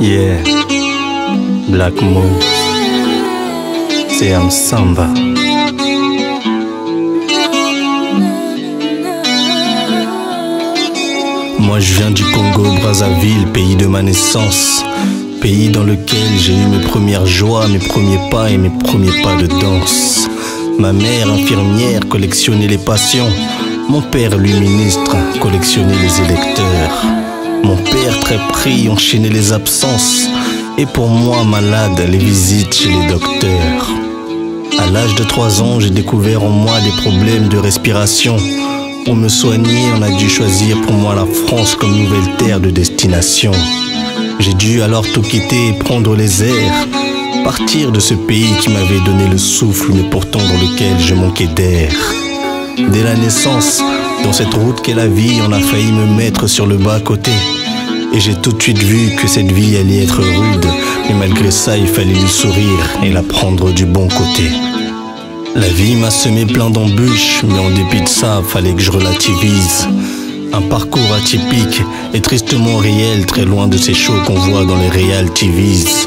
Yeah, Black Moon, c'est un samba. Moi je viens du Congo, Brazzaville, pays de ma naissance. Pays dans lequel j'ai eu mes premières joies, mes premiers pas et mes premiers pas de danse. Ma mère, infirmière, collectionnait les passions. Mon père, lui ministre, collectionnait les électeurs. Mon père, très pris, enchaînait les absences. Et pour moi, malade, les visites chez les docteurs. À l'âge de 3 ans, j'ai découvert en moi des problèmes de respiration. Pour me soigner, on a dû choisir pour moi la France comme nouvelle terre de destination. J'ai dû alors tout quitter et prendre les airs. Partir de ce pays qui m'avait donné le souffle, mais pourtant dans lequel je manquais d'air. Dès la naissance, dans cette route qu'est la vie, on a failli me mettre sur le bas-côté. Et j'ai tout de suite vu que cette vie allait être rude. Mais malgré ça, il fallait lui sourire et la prendre du bon côté. La vie m'a semé plein d'embûches, mais en dépit de ça, fallait que je relativise. Un parcours atypique et tristement réel, très loin de ces shows qu'on voit dans les reality TVs.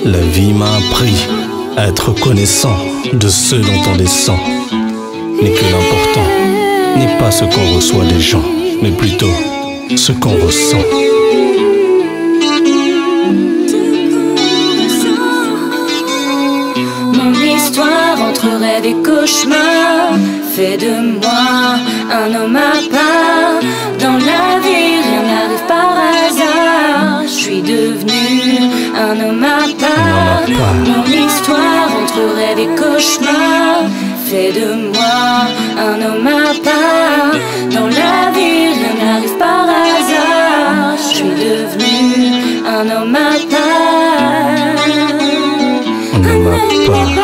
La vie m'a appris à être reconnaissant de ceux dont on descend. Mais que l'important n'est pas ce qu'on reçoit des gens, mais plutôt ce qu'on ressent. Mon histoire entre rêves et cauchemars fait de moi un homme à part. Dans la vie, rien n'arrive par hasard. Je suis devenu un homme à part. Mon histoire entre rêves et cauchemars fait de moi un homme à part. Dans la vie, rien n'arrive par hasard. Je suis devenu un homme à part. Un homme à part.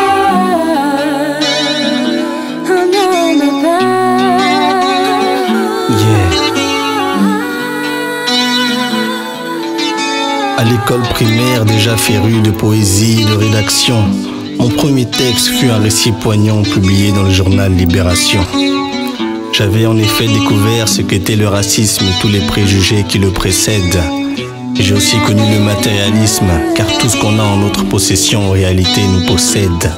À l'école primaire, déjà féru de poésie et de rédaction, mon premier texte fut un récit poignant publié dans le journal Libération. J'avais en effet découvert ce qu'était le racisme et tous les préjugés qui le précèdent. J'ai aussi connu le matérialisme, car tout ce qu'on a en notre possession en réalité nous possède.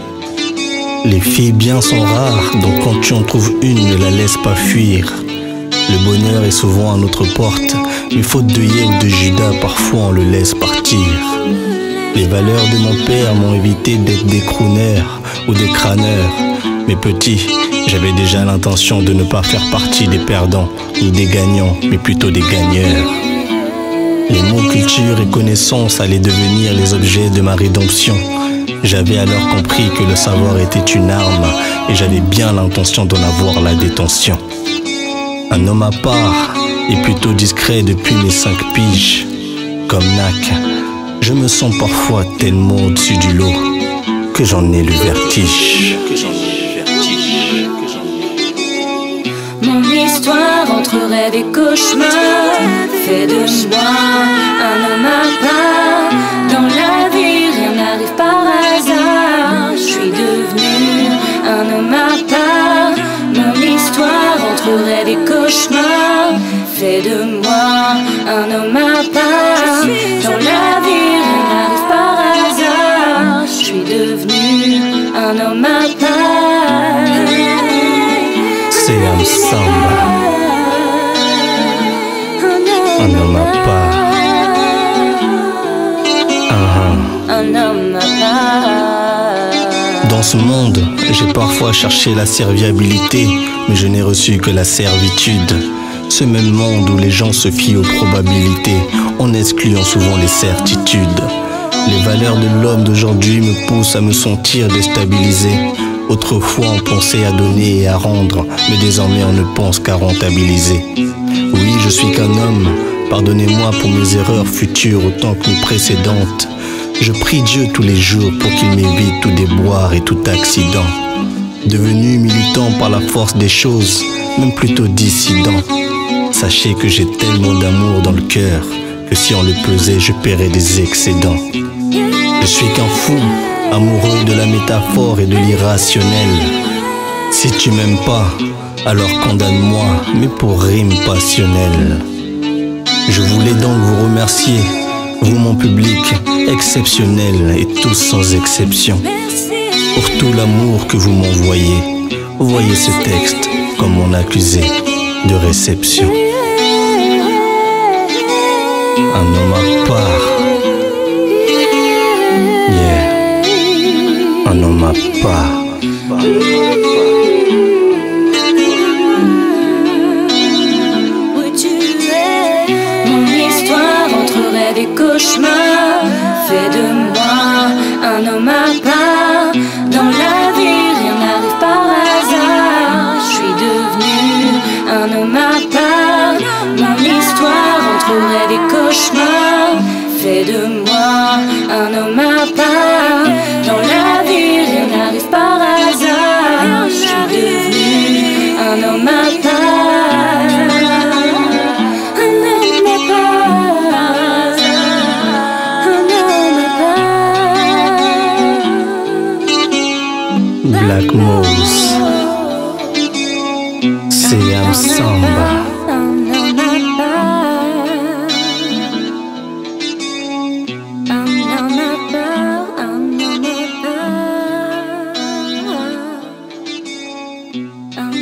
Les filles bien sont rares, donc quand tu en trouves une, ne la laisse pas fuir. Le bonheur est souvent à notre porte, mais faute de Yé ou de Judas, parfois on le laisse partir. Les valeurs de mon père m'ont évité d'être des crooners ou des crâneurs. Mais petit, j'avais déjà l'intention de ne pas faire partie des perdants ou des gagnants, mais plutôt des gagneurs. Les mots culture et connaissance allaient devenir les objets de ma rédemption. J'avais alors compris que le savoir était une arme et j'avais bien l'intention d'en avoir la détention. Un homme à part et plutôt discret depuis mes 5 piges. Comme Nak, je me sens parfois tellement au-dessus du lot que j'en ai le vertige. Mon histoire entre rêve et cauchemar fait de moi un homme à part. Dans la vie, rien n'arrive par hasard. Je suis devenu un homme à part. Mon histoire entre rêve et cauchemar fait de moi un homme à part. Dans la vie, rien n'arrive par hasard. Je suis devenu un homme à part. C'est un samba, un homme à part. Un homme à part. Dans ce monde, j'ai parfois cherché la serviabilité, mais je n'ai reçu que la servitude. Ce même monde où les gens se fient aux probabilités, en excluant souvent les certitudes. Les valeurs de l'homme d'aujourd'hui me poussent à me sentir déstabilisé. Autrefois on pensait à donner et à rendre, mais désormais on ne pense qu'à rentabiliser. Oui, je suis qu'un homme, pardonnez-moi pour mes erreurs futures autant que mes précédentes. Je prie Dieu tous les jours pour qu'il m'évite tout déboire et tout accident. Devenu militant par la force des choses, même plutôt dissident. Sachez que j'ai tellement d'amour dans le cœur que si on le pesait, je paierais des excédents. Je suis qu'un fou, amoureux de la métaphore et de l'irrationnel. Si tu m'aimes pas, alors condamne-moi, mais pour rime passionnelle. Je voulais donc vous remercier Vous mon public exceptionnel et tous sans exception, pour tout l'amour que vous m'envoyez, voyez ce texte comme mon accusé de réception. Un homme à part, yeah, un homme à part. Mon histoire entre rêve et cauchemar fait de moi un homme à part. Dans la vie, rien n'arrive par hasard. Je suis devenu un homme à part. Mon histoire entre rêve et cauchemar fait de moi un homme à part. Dans la vie, rien n'arrive par hasard. Je suis devenu un homme à part. Un homme à part. Un homme à part. Black Moose, Siam Samba. I'm